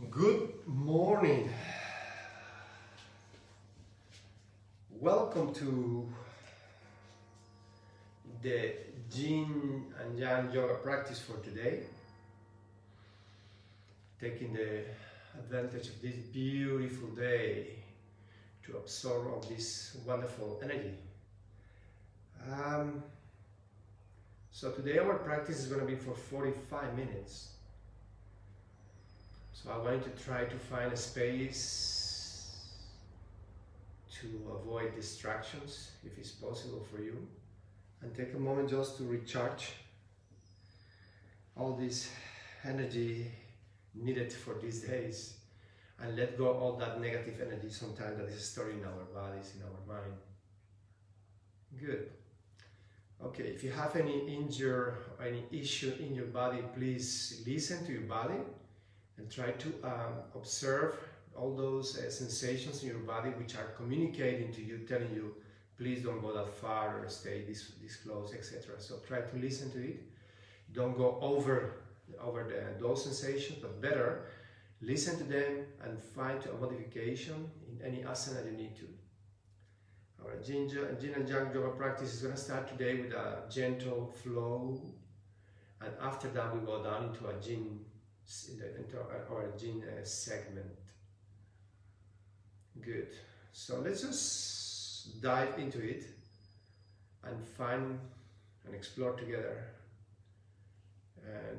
Good morning. Welcome to the Yin and Yang Yoga practice for today. Taking the advantage of this beautiful day to absorb all this wonderful energy. So today our practice is going to be for 45 minutes. So I want you to try to find a space to avoid distractions if it's possible for you, and take a moment just to recharge all this energy needed for these days and let go of all that negative energy sometimes that is stored in our bodies, in our mind. Good. Okay, if you have any injury or any issue in your body, please listen to your body and try to observe all those sensations in your body which are communicating to you, telling you, please don't go that far or stay this close, etc. So try to listen to it. Don't go over those sensations, but better listen to them and find a modification in any asana you need to. Our Yin and Yang Yoga practice is going to start today with a gentle flow, and after that we go down into a Yin segment. Good. So let's just dive into it and find and explore together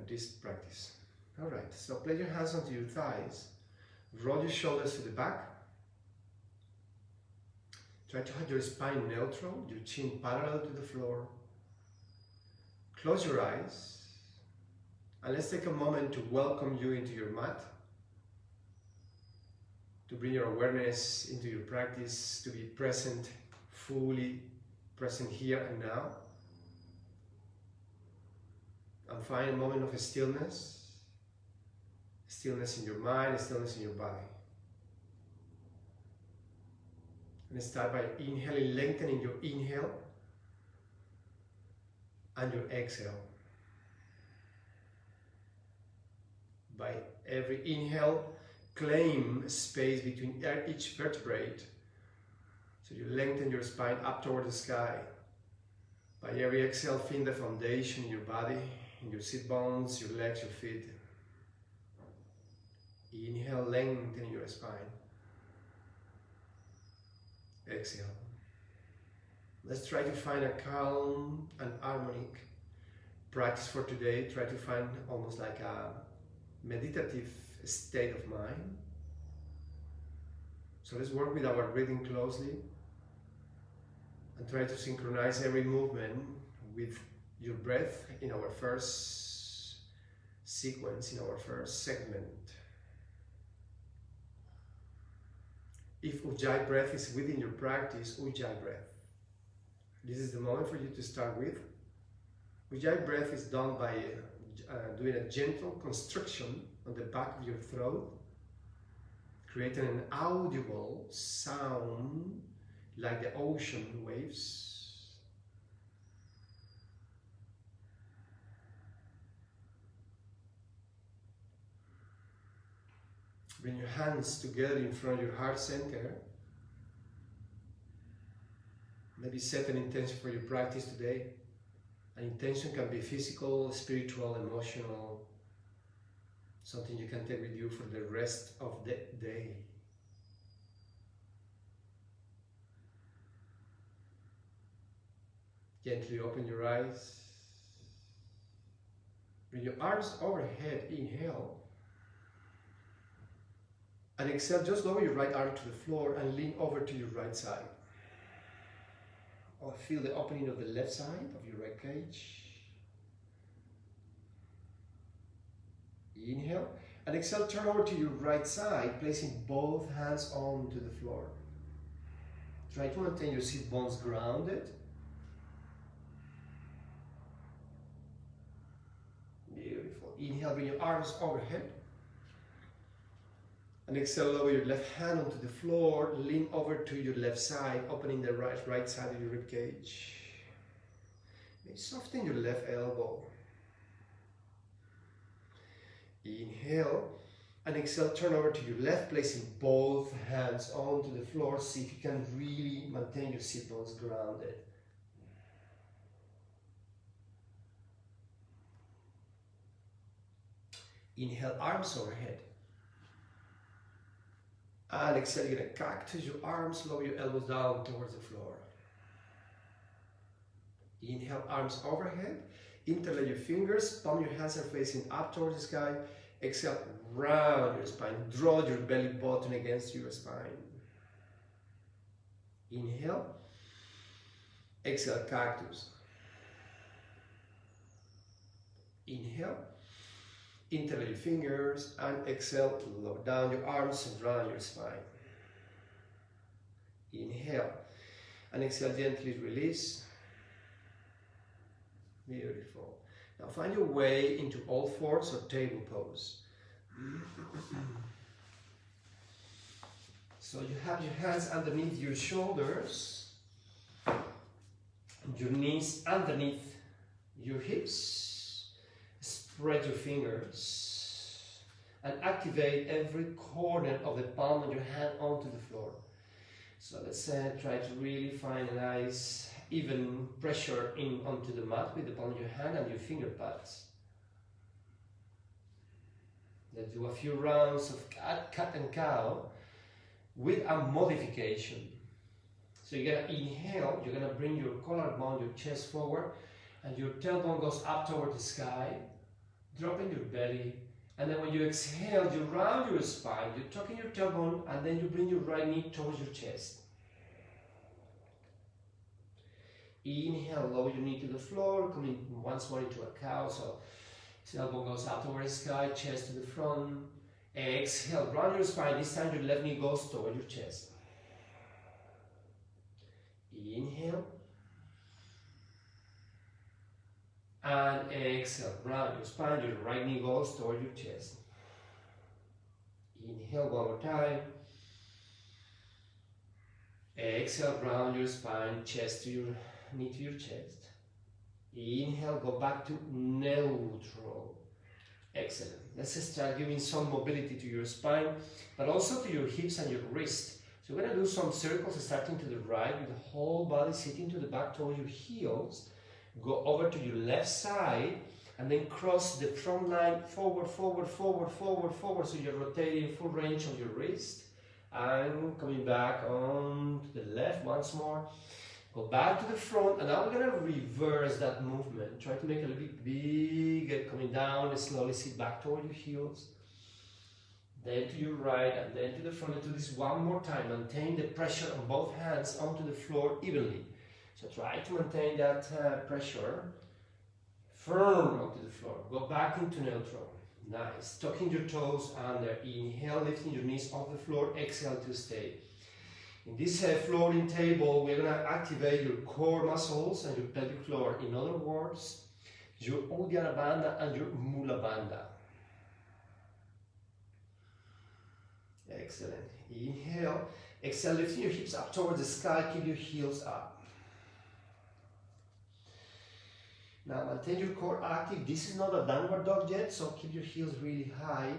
this practice. Alright, so place your hands onto your thighs, roll your shoulders to the back, try to have your spine neutral, your chin parallel to the floor, close your eyes, and let's take a moment to welcome you into your mat, to bring your awareness into your practice, to be present, fully present here and now. And find a moment of stillness in your mind, stillness in your body. And start by inhaling, lengthening your inhale and your exhale. By every inhale, claim space between each vertebrae. So you lengthen your spine up toward the sky. By every exhale, feel the foundation in your body, in your sit bones, your legs, your feet. Inhale, lengthen your spine. Exhale. Let's try to find a calm and harmonic practice for today. Try to find almost like a meditative state of mind. So let's work with our breathing closely and try to synchronize every movement with your breath in our first sequence, in our first segment. If Ujjayi breath is within your practice, Ujjayi breath. This is the moment for you to start with. Ujjayi breath is done by doing a gentle constriction on the back of your throat, creating an audible sound like the ocean waves. Bring your hands together in front of your heart center. Maybe set an intention for your practice today. An intention can be physical, spiritual, emotional, something you can take with you for the rest of the day. Gently open your eyes. Bring your arms overhead, inhale. And exhale, just lower your right arm to the floor and lean over to your right side. Or feel the opening of the left side of your rib cage. Inhale, and exhale, turn over to your right side, placing both hands onto the floor. Try to maintain your sit bones grounded. Beautiful. Inhale, bring your arms overhead. And exhale, lower your left hand onto the floor, lean over to your left side, opening the right side of your rib cage. Maybe soften your left elbow. Inhale, And exhale, turn over to your left, placing both hands onto the floor. See if you can really maintain your sit bones grounded. Inhale, arms overhead. And exhale, you're going to cactus your arms, lower your elbows down towards the floor. Inhale, arms overhead. Interlace your fingers, palm your hands are facing up towards the sky. Exhale, round your spine. Draw your belly button against your spine. Inhale. Exhale, cactus. Inhale. Interlace your fingers and exhale, lower down your arms and round your spine. Inhale. And exhale, gently release. Beautiful. Now find your way into all fours or table pose. So you have your hands underneath your shoulders, your knees underneath your hips. Spread your fingers and activate every corner of the palm of your hand onto the floor. So let's try to really find a nice even pressure in onto the mat with the palm of your hand and your finger pads. Let's do a few rounds of cat and cow with a modification. So you're gonna inhale, you're gonna bring your collarbone, your chest forward, and your tailbone goes up toward the sky, dropping your belly. And then when you exhale, you round your spine, you tuck in your tailbone, and then you bring your right knee towards your chest. Inhale, lower your knee to the floor, coming once more into a cow. So tailbone goes up toward the sky, chest to the front. Exhale, round your spine. This time your left knee goes toward your chest. Inhale. And exhale, round your spine. Your right knee goes toward your chest. Inhale one more time. Exhale, round your spine, chest to your knee to your chest. Inhale, go back to neutral. Excellent. Let's start giving some mobility to your spine, but also to your hips and your wrist. So we're going to do some circles starting to the right with the whole body sitting to the back towards your heels. Go over to your left side and then cross the front line forward, forward, forward, forward, forward. So you're rotating full range of your wrist and coming back on to the left once more. Go back to the front, and now we're going to reverse that movement. Try to make it a little bit bigger, coming down and slowly sit back toward your heels. Then to your right, and then to the front. And do this one more time. Maintain the pressure on both hands onto the floor evenly. So try to maintain that pressure firm onto the floor. Go back into neutral. Nice. Tucking your toes under. Inhale, lifting your knees off the floor. Exhale to stay. In this floating table, we're going to activate your core muscles and your pelvic floor. In other words, your Uddiyana Bandha and your Mula Bandha. Excellent. Inhale. Exhale, lifting your hips up towards the sky. Keep your heels up. Now maintain your core active. This is not a downward dog yet, so keep your heels really high.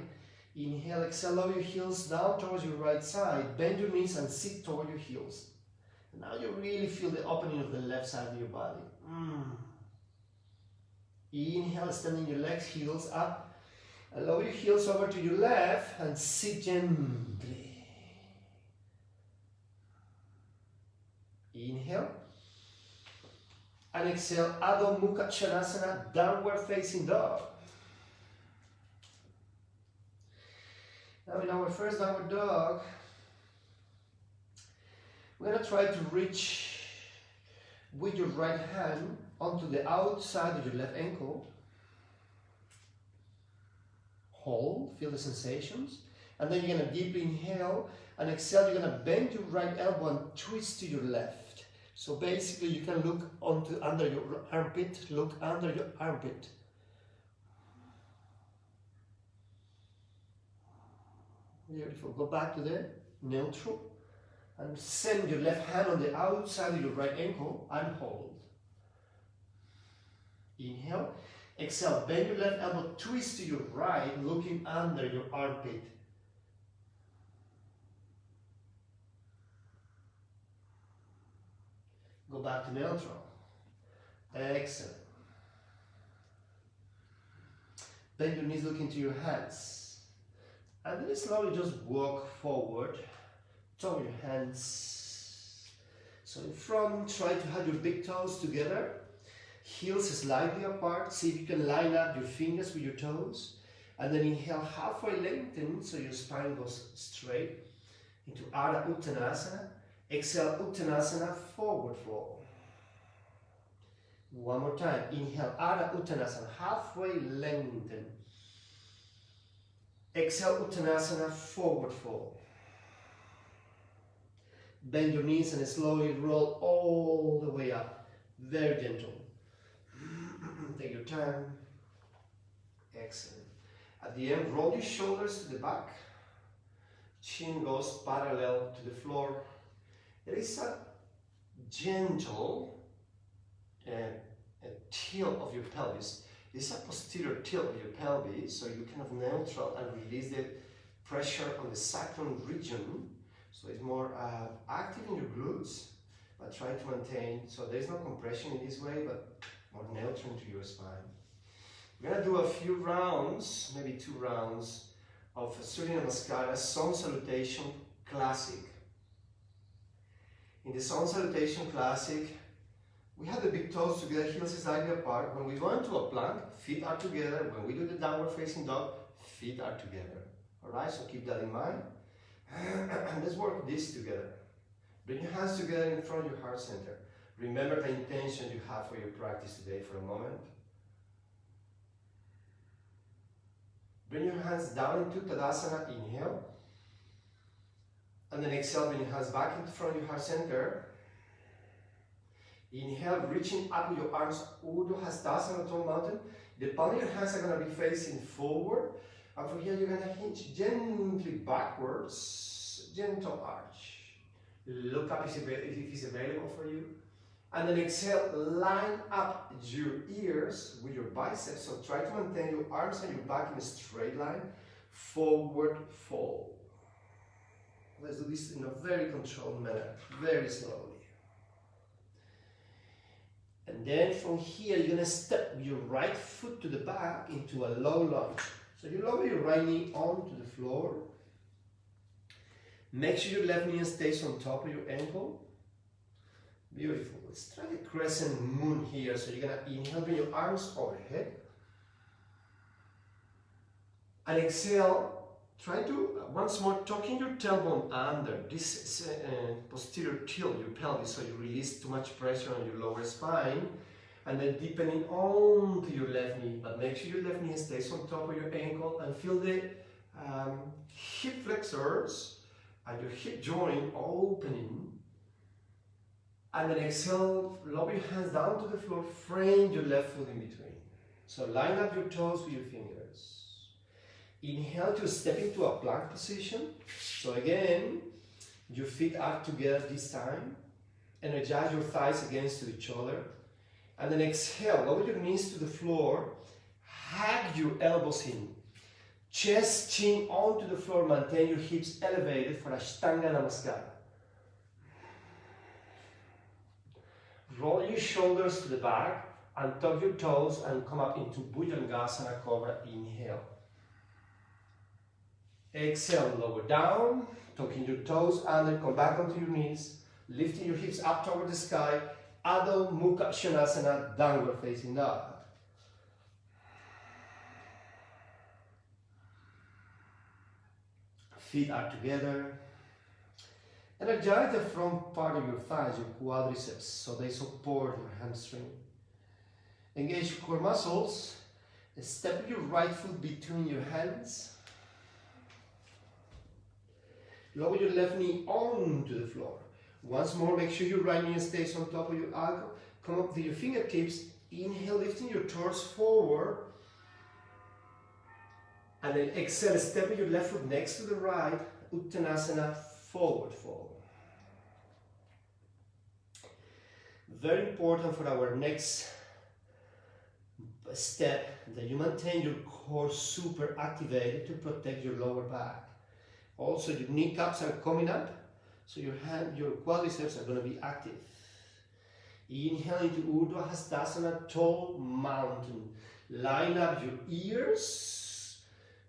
Inhale, exhale, lower your heels down towards your right side. Bend your knees and sit toward your heels. And now you really feel the opening of the left side of your body. Inhale, extending your legs, heels up. And lower your heels over to your left and sit gently. Inhale. And exhale, Adho Mukha Svanasana, downward facing dog. Now in our first downward dog, we're going to try to reach with your right hand onto the outside of your left ankle. Hold, feel the sensations. And then you're going to deeply inhale and exhale. You're going to bend your right elbow and twist to your left. So basically you can look under your armpit, look under your armpit. Beautiful. Go back to the neutral and send your left hand on the outside of your right ankle and hold. Inhale. Exhale. Bend your left elbow, twist to your right, looking under your armpit. Go back to neutral. Excellent. Bend your knees, look into your hands. And then slowly just walk forward. Turn your hands. So in front, try to have your big toes together. Heels slightly apart. See if you can line up your fingers with your toes. And then inhale, halfway lengthen so your spine goes straight into Ardha Uttanasana. Exhale, Uttanasana, forward fold. One more time. Inhale, Ardha Uttanasana, halfway lengthen. Exhale, Uttanasana, forward fold. Bend your knees and slowly roll all the way up. Very gentle. Take your time. Excellent. At the end, roll your shoulders to the back. Chin goes parallel to the floor. There is a gentle tilt of your pelvis. This is a posterior tilt of your pelvis, so you kind of neutral and release the pressure on the sacrum region. So it's more active in your glutes, but try to maintain. So there's no compression in this way, but more neutral to your spine. We're going to do a few rounds, maybe 2 rounds, of Surya Namaskara, Sun Salutation Classic. In the Sun Salutation Classic, we have the big toes together, heels slightly apart. When we go into a plank, feet are together. When we do the downward facing dog, feet are together. Alright, so keep that in mind. Let's work this together. Bring your hands together in front of your heart center. Remember the intention you have for your practice today for a moment. Bring your hands down into Tadasana, inhale. And then exhale, bring your hands back in front of your heart center. Inhale, reaching up with your arms, Urdhva Hastasana, tall mountain. The palm of your hands are going to be facing forward. And from here, you're going to hinge gently backwards, gentle arch. Look up if it's available for you. And then exhale, line up your ears with your biceps. So try to maintain your arms and your back in a straight line. Forward fold. Let's do this in a very controlled manner, very slowly. And then from here, you're going to step your right foot to the back into a low lunge. So you lower your right knee onto the floor. Make sure your left knee stays on top of your ankle. Beautiful. Let's try the crescent moon here. So you're going to inhale, bring your arms overhead. And exhale. Try to, once more, tucking your tailbone under this posterior tilt, your pelvis, so you release too much pressure on your lower spine. And then deepening onto your left knee. But make sure your left knee stays on top of your ankle and feel the hip flexors and your hip joint opening. And then exhale, lower your hands down to the floor, frame your left foot in between. So line up your toes with your fingers. Inhale to step into a plank position. So again, your feet are together this time. Energize your thighs against each other. And then exhale, lower your knees to the floor. Hug your elbows in. Chest, chin onto the floor. Maintain your hips elevated for Ashtanga Namaskara. Roll your shoulders to the back and tuck your toes and come up into Bhujangasana Cobra. Inhale. Exhale, lower down, tucking your toes under, come back onto your knees, lifting your hips up toward the sky. Adho Mukha Svanasana, downward facing dog. Feet are together. Energize the front part of your thighs, your quadriceps, so they support your hamstring. Engage your core muscles. Step your right foot between your hands. Lower your left knee onto the floor. Once more, make sure your right knee stays on top of your ankle. Come up with your fingertips. Inhale, lifting your torso forward. And then exhale, step your left foot next to the right. Uttanasana, forward fold. Very important for our next step that you maintain your core super activated to protect your lower back. Also, your kneecaps are coming up, so your quadriceps are going to be active. Inhale into Urdhva Hastasana, tall mountain. Line up your ears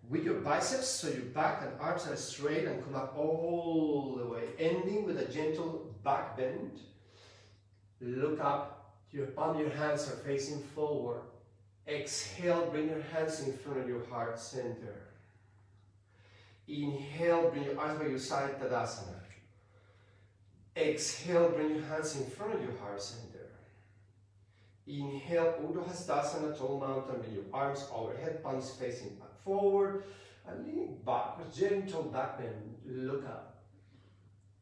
with your biceps so your back and arms are straight and come up all the way, ending with a gentle back bend. Look up, your palm of your hands are facing forward. Exhale, bring your hands in front of your heart center. Inhale, bring your arms by your side, Tadasana. Exhale, bring your hands in front of your heart center. Inhale, Urdhva Hastasana, tall mountain, bring your arms overhead, palms facing back forward, and leaning backwards, gentle back bend, look up.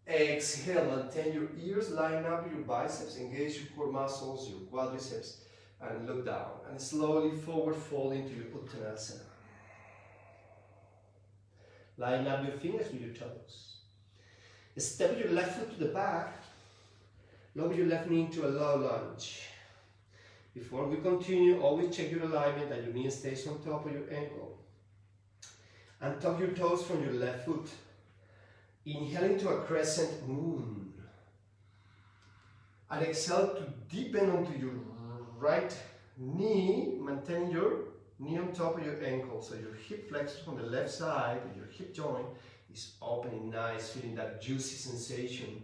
Exhale, maintain your ears, line up your biceps, engage your core muscles, your quadriceps, and look down. And slowly forward fold into your Uttanasana. Line up your fingers with your toes. Step your left foot to the back, lower your left knee into a low lunge. Before we continue, always check your alignment that your knee stays on top of your ankle. And tuck your toes from your left foot. Inhale into a crescent moon. And exhale to deepen onto your right knee, maintain your knee on top of your ankle. So your hip flexor from the left side, your hip joint is opening nice, feeling that juicy sensation.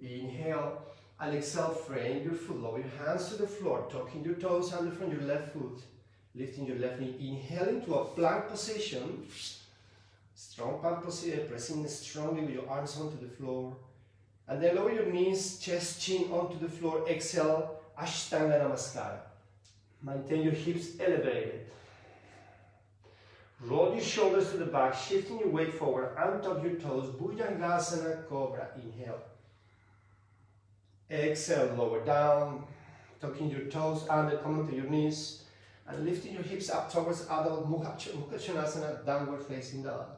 Inhale. And exhale, frame your foot, lower your hands to the floor, tucking your toes under from your left foot, lifting your left knee, inhale into a plank position, strong plank position, pressing strongly with your arms onto the floor, and then lower your knees, chest, chin onto the floor, exhale, Ashtanga Namaskara. Maintain your hips elevated. Roll your shoulders to the back, shifting your weight forward, untuck your toes, Bhujangasana, Cobra, inhale. Exhale, lower down, tucking your toes under, coming to your knees, and lifting your hips up towards Adho Mukha Svanasana, downward facing dog.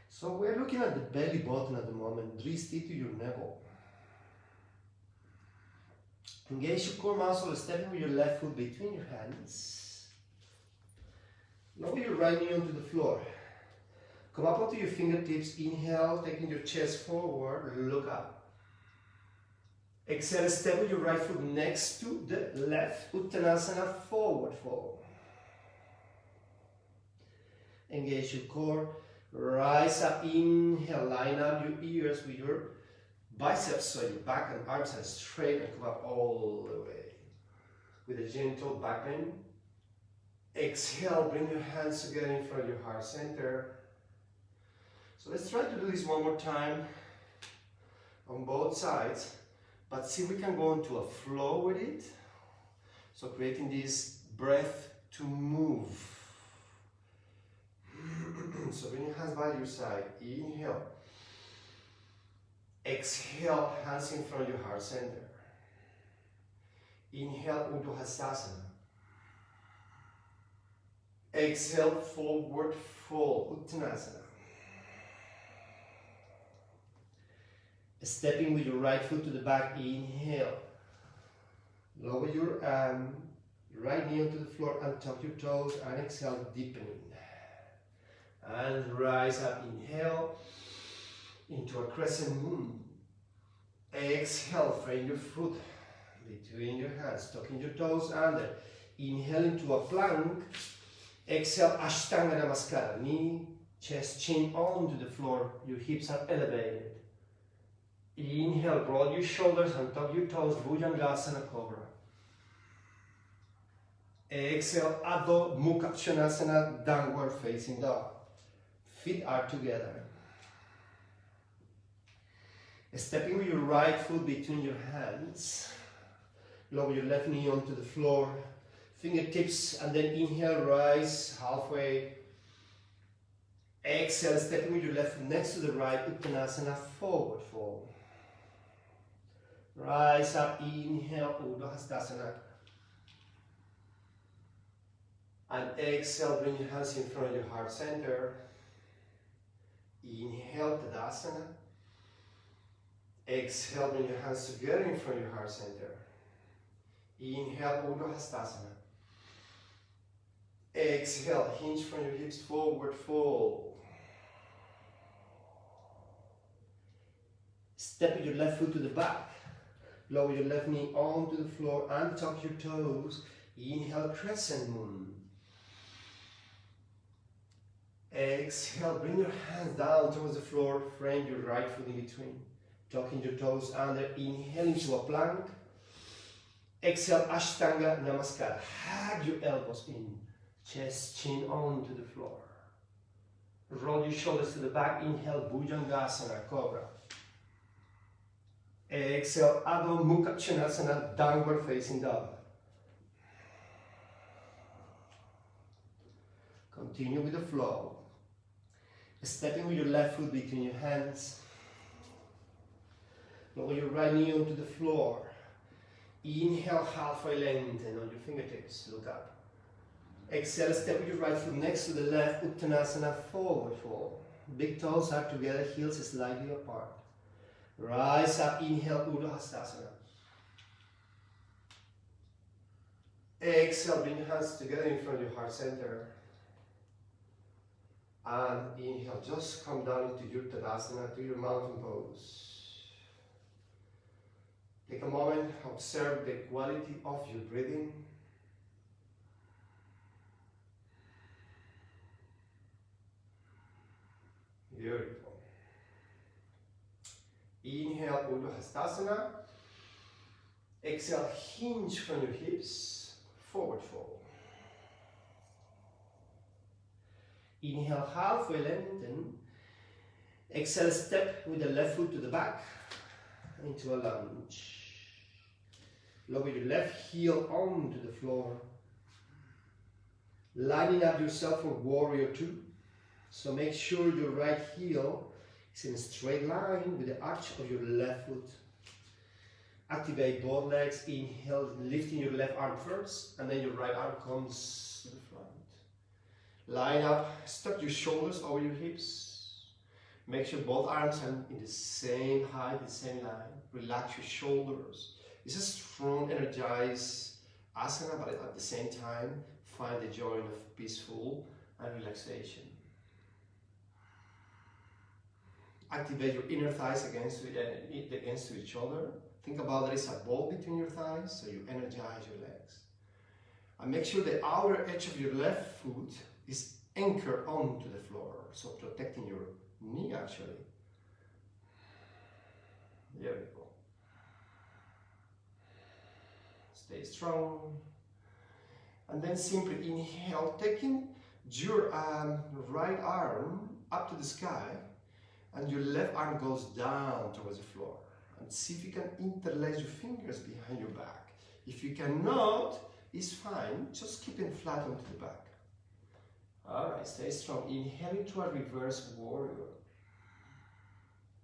So we're looking at the belly button at the moment, Dristi to your navel. Engage your core muscle, stepping with your left foot between your hands. Lower your right knee onto the floor. Come up onto your fingertips. Inhale, taking your chest forward. Look up. Exhale, step with your right foot next to the left. Uttanasana, forward fold. Engage your core. Rise up. Inhale, line up your ears with your biceps so your back and arms are straight and come up all the way. With a gentle back bend. Exhale, bring your hands together in front of your heart center. So let's try to do this one more time on both sides, but see if we can go into a flow with it. So creating this breath to move. So bring your hands by your side. Inhale. Exhale, hands in front of your heart center. Inhale, Urdhva Hastasana. Exhale, forward fold, Uttanasana. Stepping with your right foot to the back, inhale. Lower your right knee onto the floor and tuck your toes and exhale, deepening. And rise up, inhale, into a crescent moon. Exhale, frame your foot between your hands, tucking your toes under. Inhale into a plank. Exhale, Ashtanga Namaskara. Knee, chest, chin onto the floor. Your hips are elevated. Inhale, roll your shoulders and tuck your toes. Bhujangasana, Cobra. Exhale, Adho Mukha Svanasana, downward facing dog. Feet are together. Stepping with your right foot between your hands. Lower your left knee onto the floor. Fingertips, and then inhale, rise halfway. Exhale, stepping with your left foot next to the right, Uttanasana, forward fold. Rise up, inhale, Urdhva Hastasana. And exhale, bring your hands in front of your heart center. Inhale, Tadasana. Exhale, bring your hands together in front of your heart center. Inhale, Urdhva Hastasana. Exhale, hinge from your hips, forward fold. Step your left foot to the back. Lower your left knee onto the floor and tuck your toes. Inhale, crescent moon. Exhale, bring your hands down towards the floor. Frame your right foot in between. Tucking your toes under. Inhale into a plank. Exhale, Ashtanga Namaskar. Hug your elbows in. Chest, chin onto the floor. Roll your shoulders to the back. Inhale, Bhujangasana, Cobra. Exhale, Adho Mukha Konasana, downward facing dog. Continue with the flow. Stepping with your left foot between your hands. Lower your right knee onto the floor. Inhale, halfway lengthen on your fingertips. Look up. Exhale, step with your right foot next to the left. Uttanasana, forward fold. Big toes are together, heels slightly apart. Rise up, inhale, Urdhva Hastasana. Exhale, bring your hands together in front of your heart center. And inhale, just come down into your Tadasana, to your mountain pose. Take a moment, observe the quality of your breathing. Beautiful. Inhale, Urdhva Hastasana. Exhale, hinge from your hips, forward fold. Inhale, halfway lengthen. Exhale, step with the left foot to the back into a lunge. Lower your left heel onto the floor. Lining up yourself for warrior two. So make sure your right heel is in a straight line with the arch of your left foot. Activate both legs. Inhale, lifting your left arm first, and then your right arm comes to the front. Line up, stuck your shoulders over your hips. Make sure both arms are in the same height, the same line. Relax your shoulders. It's a strong, energized asana, but at the same time, find the joy of peaceful and relaxation. Activate your inner thighs against each other. Think about there is a ball between your thighs, so you energize your legs. And make sure the outer edge of your left foot is anchored onto the floor, so protecting your knee actually. There we go. Stay strong. And then simply inhale, taking your right arm up to the sky, and your left arm goes down towards the floor. And see if you can interlace your fingers behind your back. If you cannot, it's fine. Just keep it flat onto the back. Alright, stay strong. Inhale into a reverse warrior.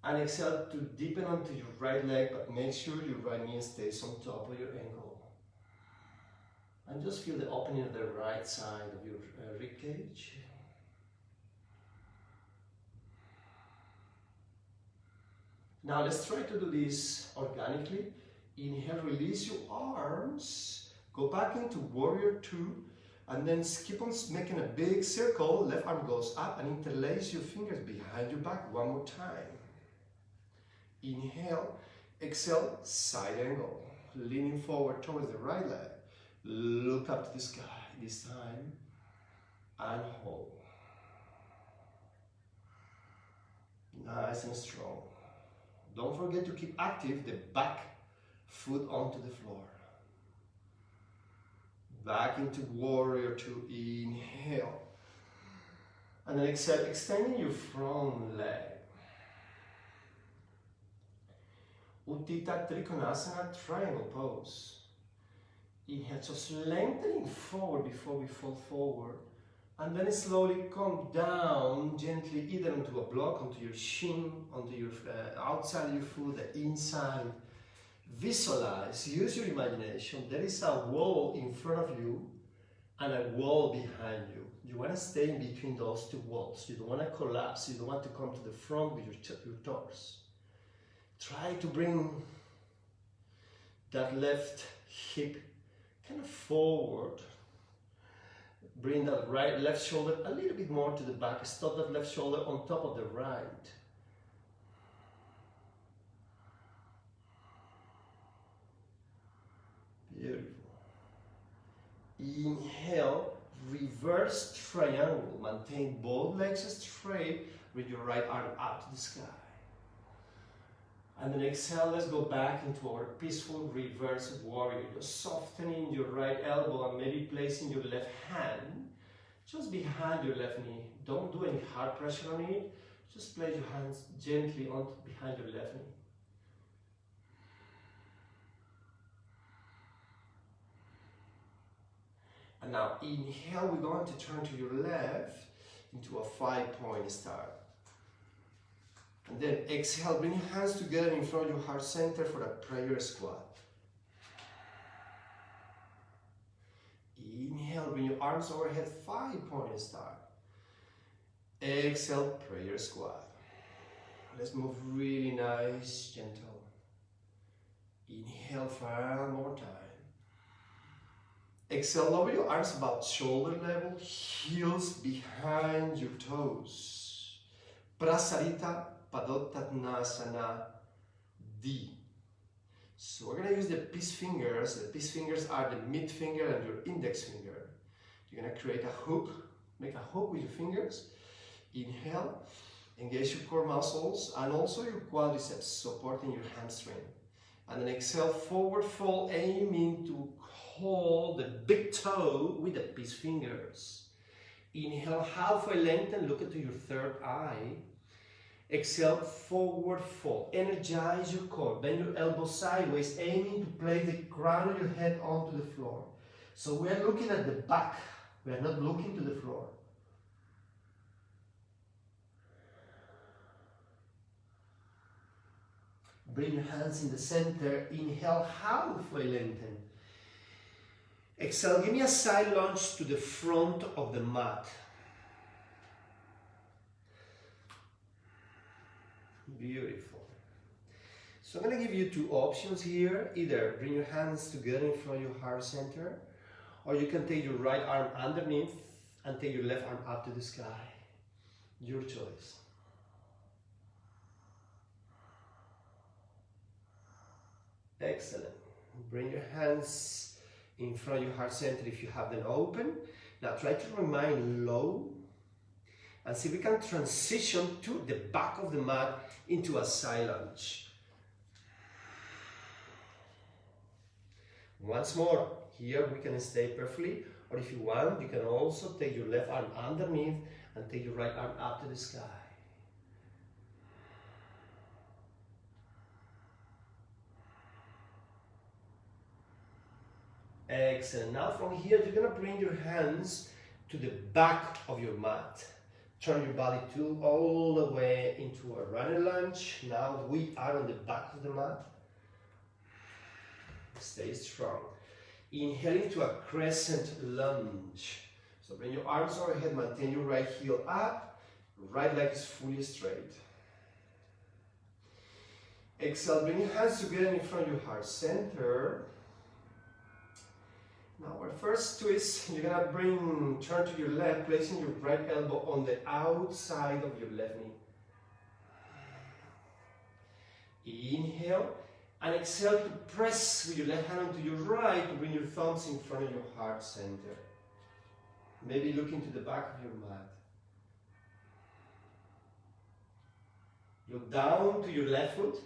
And exhale to deepen onto your right leg, but make sure your right knee stays on top of your ankle. And just feel the opening of the right side of your rib cage. Now let's try to do this organically. Inhale, release your arms, go back into warrior two, and then keep on making a big circle. Left arm goes up and interlace your fingers behind your back one more time. Inhale, exhale, side angle, leaning forward towards the right leg. Look up to the sky this time, and hold. Nice and strong. Don't forget to keep active the back foot onto the floor. Back into warrior two. Inhale. And then exhale, extending your front leg. Utthita Trikonasana, triangle pose. Inhale, just lengthening forward before we fall forward. And then slowly come down gently, either onto a block, onto your shin, onto your outside of your foot, the inside. Visualize, use your imagination. There is a wall in front of you and a wall behind you. You want to stay in between those two walls. You don't want to collapse. You don't want to come to the front with your toes. Try to bring that left hip kind of forward. Bring that left shoulder a little bit more to the back. Stop that left shoulder on top of the right. Beautiful. Inhale, reverse triangle. Maintain both legs straight with your right arm up to the sky. And then exhale, let's go back into our peaceful reverse warrior. Just softening your right elbow and maybe placing your left hand just behind your left knee. Don't do any hard pressure on it. Just place your hands gently on behind your left knee. And now inhale, we're going to turn to your left into a 5-point start. And then exhale, bring your hands together in front of your heart center for a prayer squat. Inhale, bring your arms overhead, 5-point start. Exhale, prayer squat. Let's move really nice, gentle. Inhale for one more time. Exhale, lower your arms about shoulder level, heels behind your toes. Prasarita Padottanasana D. So we're going to use the peace fingers. The peace fingers are the mid finger and your index finger. You're going to create a hook. Make a hook with your fingers. Inhale. Engage your core muscles and also your quadriceps, supporting your hamstring. And then exhale, forward fold, aiming to hold the big toe with the peace fingers. Inhale, halfway lengthen, look into your third eye. Exhale, forward fold. Energize your core. Bend your elbows sideways, aiming to place the crown of your head onto the floor. So we are looking at the back. We are not looking to the floor. Bring your hands in the center. Inhale, halfway lengthen. Exhale, give me a side lunge to the front of the mat. Beautiful. So I'm going to give you two options here. Either bring your hands together in front of your heart center, or you can take your right arm underneath and take your left arm up to the sky. Your choice. Excellent. Bring your hands in front of your heart center if you have them open. Now try to remain low and see if we can transition to the back of the mat into a side lunge. Once more, here we can stay perfectly, or if you want, you can also take your left arm underneath and take your right arm up to the sky. Excellent. Now from here, you're going to bring your hands to the back of your mat. Turn your body all the way into a running lunge. Now we are on the back of the mat. Stay strong. Inhale into a crescent lunge. So bring your arms overhead, maintain your right heel up. Right leg is fully straight. Exhale, bring your hands together in front of your heart center. Now our first twist, you're gonna turn to your left, placing your right elbow on the outside of your left knee. Inhale and exhale to press with your left hand onto your right to bring your thumbs in front of your heart center. Maybe looking to the back of your mat. Look down to your left foot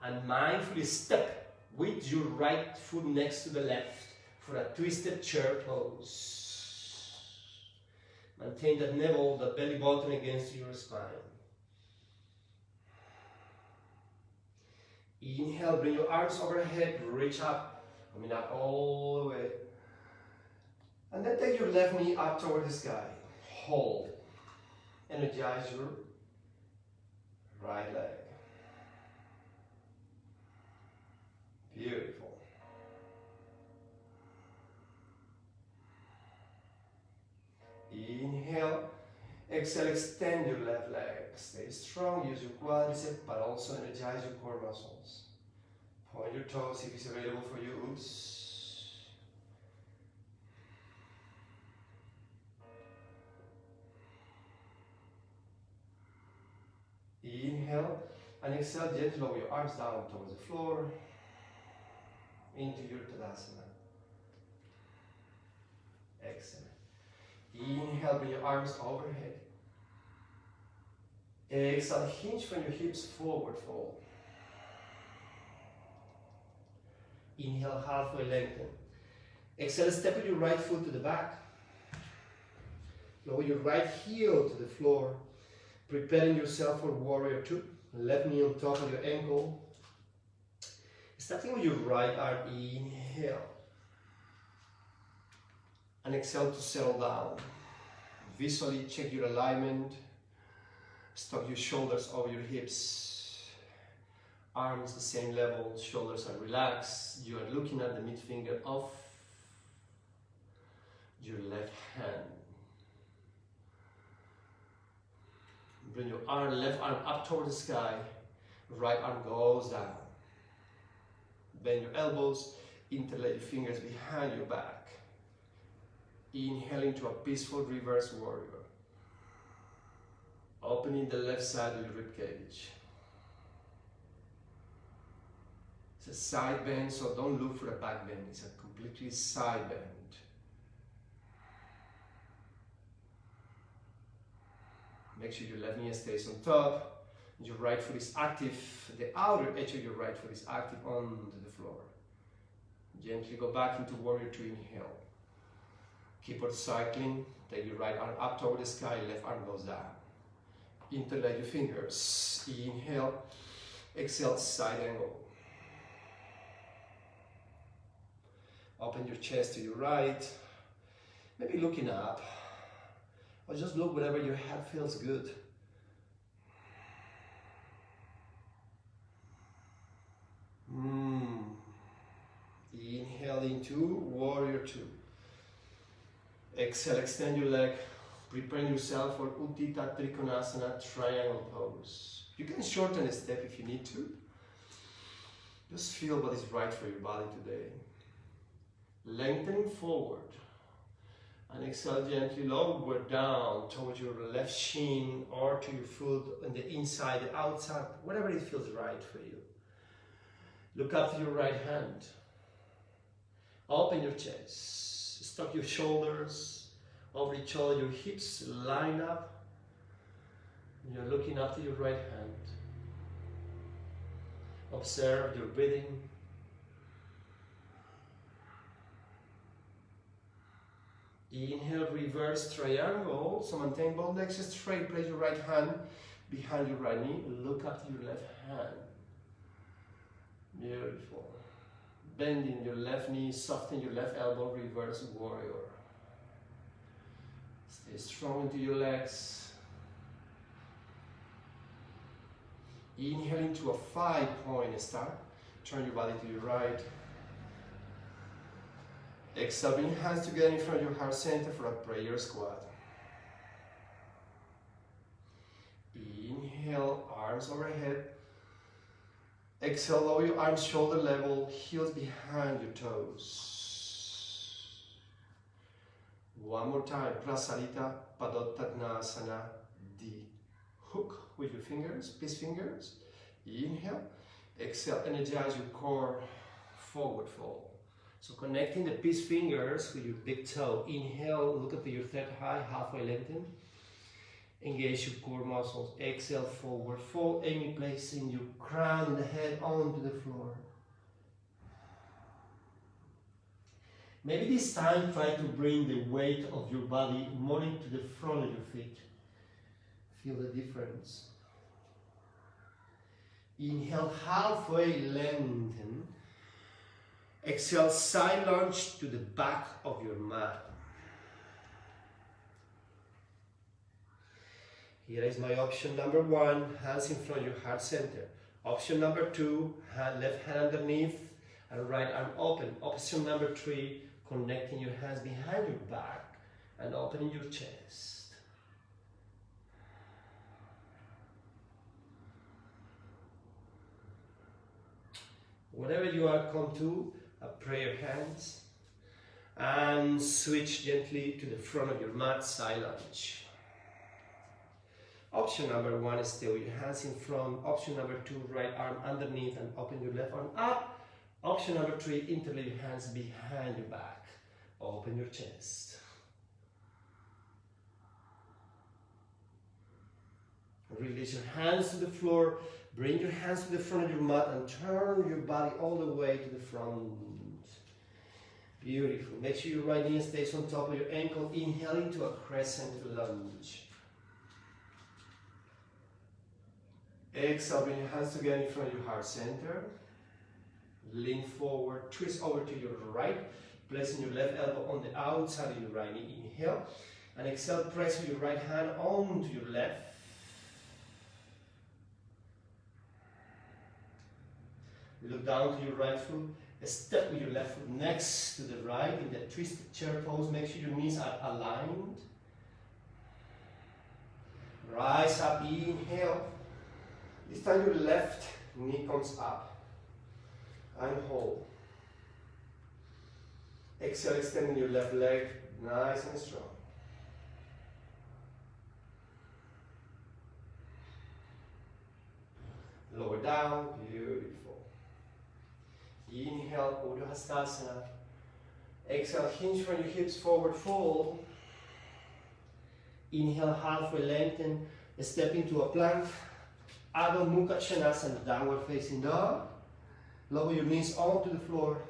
and mindfully step with your right foot next to the left for a twisted chair pose. Maintain that navel, that belly button against your spine. Inhale, bring your arms overhead, reach up, coming up all the way. And then take your left knee up toward the sky. Hold. Energize your right leg. Beautiful. Inhale, exhale, extend your left leg. Stay strong, use your quadriceps, but also energize your core muscles. Point your toes if it's available for you. Oops. And exhale, gently lower your arms down towards the floor, into your Tadasana. Excellent. Inhale, bring your arms overhead. Exhale, hinge from your hips, forward fold. Inhale, halfway lengthen. Exhale, step with your right foot to the back. Lower your right heel to the floor, preparing yourself for warrior two. Left knee on top of your ankle. Starting with your right arm, inhale. And exhale to settle down. Visually check your alignment. Stop your shoulders over your hips. Arms the same level, shoulders are relaxed. You are looking at the mid finger of your left hand. Bring your left arm up toward the sky. Right arm goes down. Bend your elbows. Interlace your fingers behind your back. Inhale into a peaceful reverse warrior. Opening the left side of your rib cage. It's a side bend, so don't look for a back bend. It's a completely side bend. Make sure your left knee stays on top. Your right foot is active. The outer edge of your right foot is active onto the floor. Gently go back into warrior two. Inhale. Keep on cycling. Take your right arm up toward the sky. Left arm goes down. Interlace your fingers. Inhale. Exhale, side angle. Open your chest to your right. Maybe looking up. Or just look wherever your head feels good. Inhale into warrior two. Exhale, extend your leg. Prepare yourself for Uttita Trikonasana triangle pose. You can shorten a step if you need to. Just feel what is right for your body today. Lengthening forward. And exhale, gently lower down towards your left shin or to your foot on the inside, the outside, whatever it feels right for you. Look up to your right hand. Open your chest. Stop your shoulders over each other. Your hips line up. You're looking up to your right hand. Observe your breathing. Inhale, reverse triangle. So maintain both legs straight. Place your right hand behind your right knee. Look up to your left hand. Beautiful. Bending your left knee, soften your left elbow, reverse warrior. Stay strong into your legs. Inhale into a 5-point start. Turn your body to your right. Exhale, bring your hands together in front of your heart center for a prayer squat. Inhale, arms overhead. Exhale, lower your arms shoulder level, heels behind your toes. One more time, Prasarita Padottanasana D. Hook with your fingers, peace fingers. Inhale, exhale, energize your core, forward fold. So connecting the peace fingers with your big toe. Inhale, look up to your third eye, halfway lengthen. Engage your core muscles. Exhale, forward fold. Aiming placing your crown and the head onto the floor. Maybe this time try to bring the weight of your body more into the front of your feet. Feel the difference. Inhale, halfway lengthen. Exhale, side lunge to the back of your mat. Here is my option number 1, hands in front of your heart center. Option number 2, left hand underneath and right arm open. Option number 3, connecting your hands behind your back and opening your chest. Whatever you are, come to pray your hands and switch gently to the front of your mat, side lunge. Option number 1 is stay with your hands in front. Option number 2, right arm underneath and open your left arm up. Option number 3, interlace your hands behind your back. Open your chest. Release your hands to the floor. Bring your hands to the front of your mat and turn your body all the way to the front. Beautiful. Make sure your right knee stays on top of your ankle. Inhale into a crescent lunge. Exhale, bring your hands together in front of your heart center. Lean forward, twist over to your right, placing your left elbow on the outside of your right knee. Inhale, and exhale, press with your right hand onto your left. Look down to your right foot, step with your left foot next to the right in the twisted chair pose. Make sure your knees are aligned. Rise up, inhale. This time your left knee comes up and hold. Exhale, extending your left leg nice and strong. Lower down, beautiful. Inhale, Urdhva Hastasana. Exhale, hinge from your hips, forward fold. Inhale, halfway lengthen, step into a plank. Adho Mukha Svanasana, downward facing dog. Lower your knees onto the floor,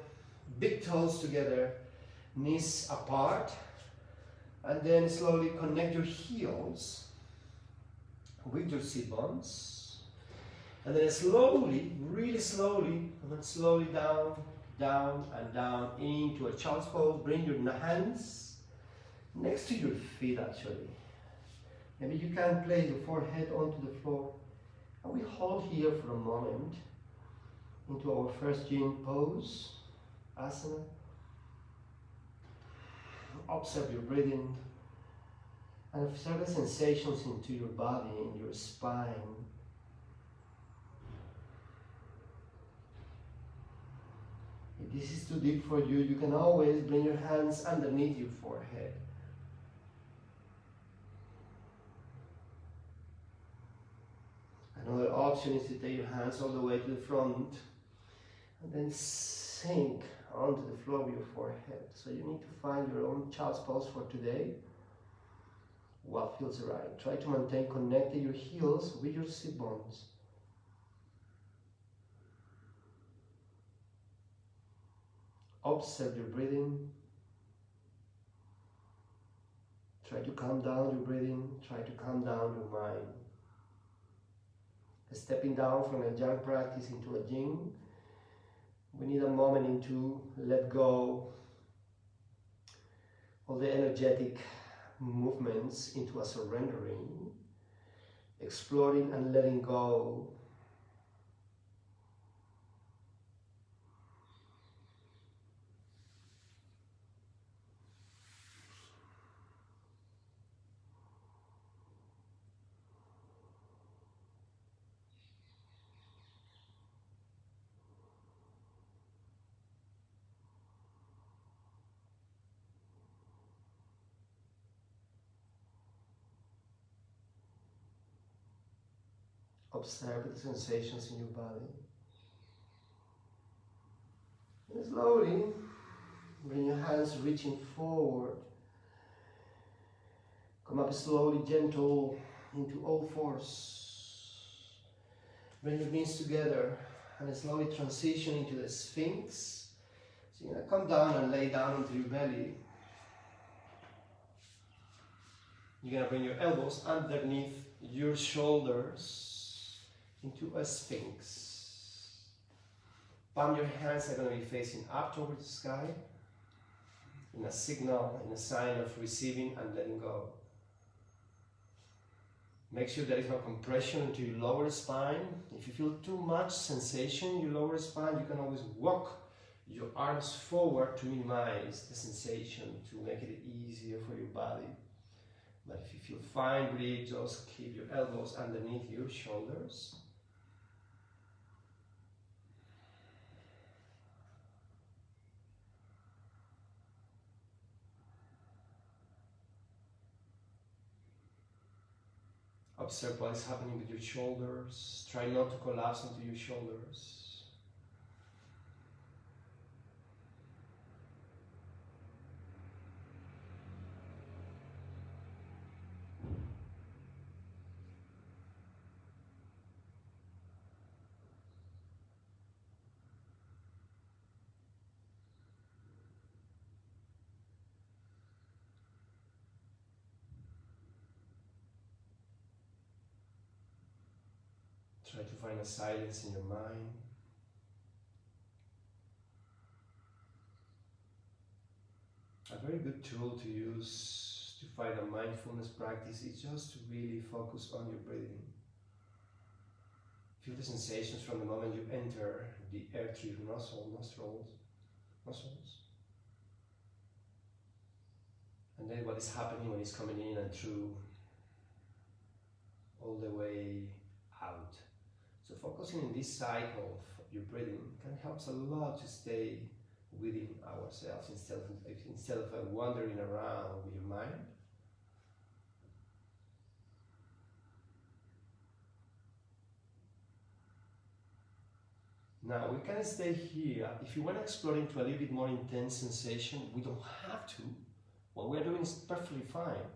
big toes together, knees apart. And then slowly connect your heels with your sit bones. And then slowly, really slowly, and then slowly down, down, and down into a child's pose. Bring your hands next to your feet actually. Maybe you can place your forehead onto the floor. And we hold here for a moment into our first yin pose, asana. Observe your breathing and observe the sensations into your body, in your spine. If this is too deep for you, you can always bring your hands underneath your forehead. Another option is to take your hands all the way to the front and then sink onto the floor with your forehead. So you need to find your own child's pose for today. What feels right. Try to maintain connected your heels with your sit bones. Observe your breathing. Try to calm down your breathing. Try to calm down your mind. Stepping down from a yang practice into a yin, we need a moment into let go all the energetic movements into a surrendering, exploring and letting go. Observe the sensations in your body. And slowly, bring your hands reaching forward. Come up slowly, gentle, into all fours. Bring your knees together and slowly transition into the Sphinx. So you're going to come down and lay down into your belly. You're going to bring your elbows underneath your shoulders into a Sphinx. Palm your hands are going to be facing up towards the sky in a signal, in a sign of receiving and letting go. Make sure there is no compression into your lower spine. If you feel too much sensation in your lower spine, you can always walk your arms forward to minimize the sensation, to make it easier for your body. But if you feel fine, breathe, just keep your elbows underneath your shoulders. Observe what is happening with your shoulders. Try not to collapse into your shoulders. Try to find a silence in your mind. A very good tool to use to find a mindfulness practice is just to really focus on your breathing. Feel the sensations from the moment you enter the air through your nostrils. And then what is happening when it's coming in and through, all the way out. So focusing in this cycle of your breathing can help a lot to stay within ourselves instead of wandering around with your mind. Now we can stay here. If you want to explore into a little bit more intense sensation, we don't have to. What we're doing is perfectly fine.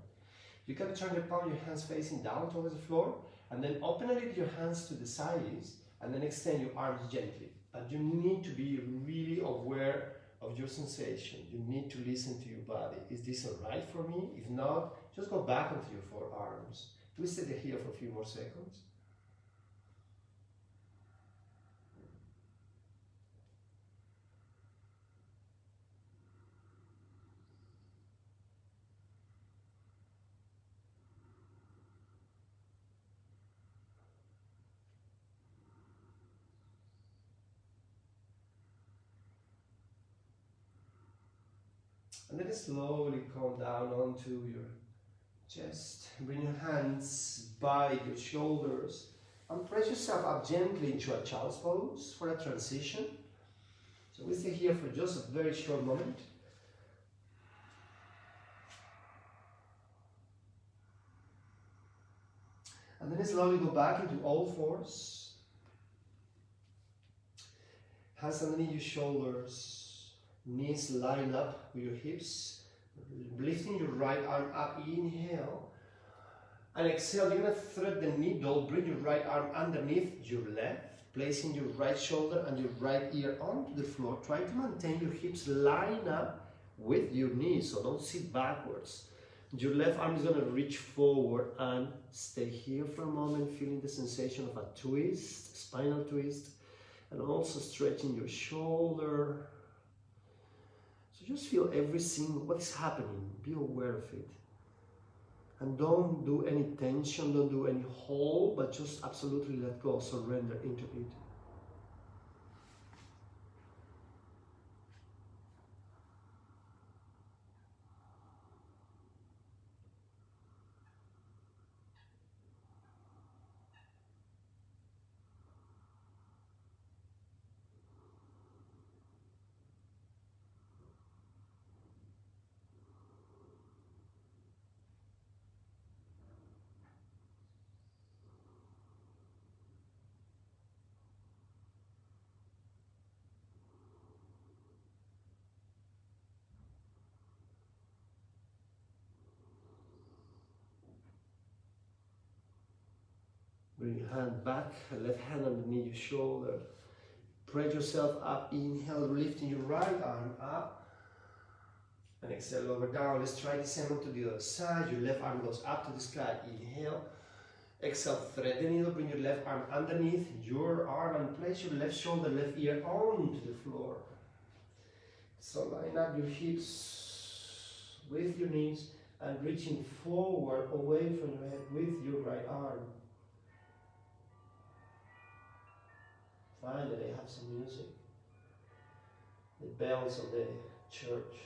You can turn your palm, your hands facing down towards the floor, and then open a little your hands to the sides, and then extend your arms gently. But you need to be really aware of your sensation. You need to listen to your body. Is this alright for me? If not, just go back onto your forearms. Twist the heel for a few more seconds. And then slowly come down onto your chest. Bring your hands by your shoulders and press yourself up gently into a child's pose for a transition. So we stay here for just a very short moment. And then slowly go back into all fours. Hands underneath your shoulders. Knees line up with your hips, lifting your right arm up, inhale, and exhale. You're going to thread the needle, bring your right arm underneath your left, placing your right shoulder and your right ear onto the floor. Try to maintain your hips line up with your knees, so don't sit backwards. Your left arm is going to reach forward and stay here for a moment, feeling the sensation of a twist, spinal twist, and also stretching your shoulder. So just feel everything, what is happening, be aware of it. And don't do any tension, don't do any hold, but just absolutely let go, surrender into it. Bring your hand back, left hand underneath your shoulder. Press yourself up, inhale, lifting your right arm up. And exhale, lower down. Let's try the same one to the other side. Your left arm goes up to the sky, inhale. Exhale, thread the needle, bring your left arm underneath your arm and place your left shoulder, left ear onto the floor. So line up your hips with your knees and reaching forward away from your head with your right arm. Finally, they have some music. The bells of the church.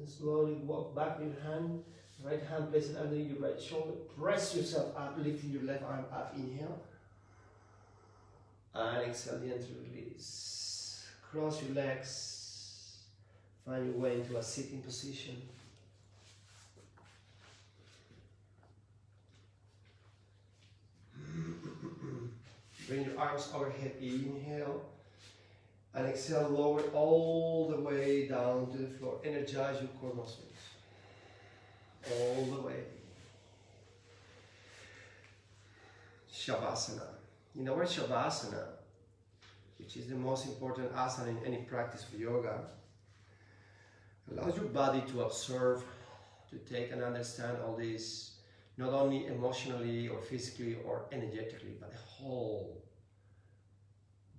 And slowly walk back with your hand. Right hand, place it under your right shoulder. Press yourself up, lifting your left arm up. Inhale. And exhale, gently release. Cross your legs. Find your way into a sitting position. Bring your arms overhead. Inhale. And exhale, lower all the way down to the floor. Energize your core muscles. All the way. Shavasana. In our Shavasana, which is the most important asana in any practice for yoga, allows your body to observe, to take and understand all this, not only emotionally or physically or energetically, but the whole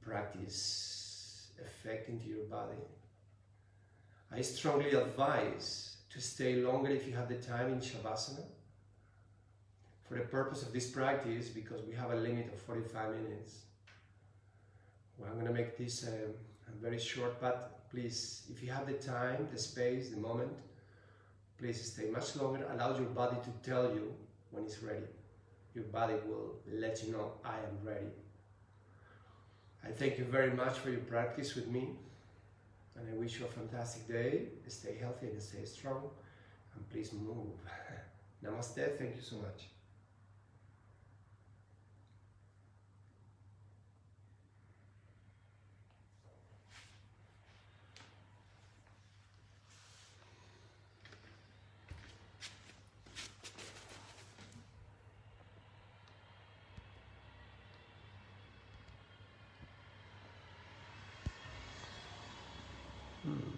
practice effect into your body. I strongly advise to stay longer if you have the time in Shavasana for the purpose of this practice, because we have a limit of 45 minutes. Well, I'm going to make this very short, but please, if you have the time, the space, the moment, please stay much longer. Allow your body to tell you when it's ready. Your body will let you know, I am ready. I thank you very much for your practice with me, and I wish you a fantastic day. Stay healthy and stay strong, and please move. Namaste, thank you so much. Hmm.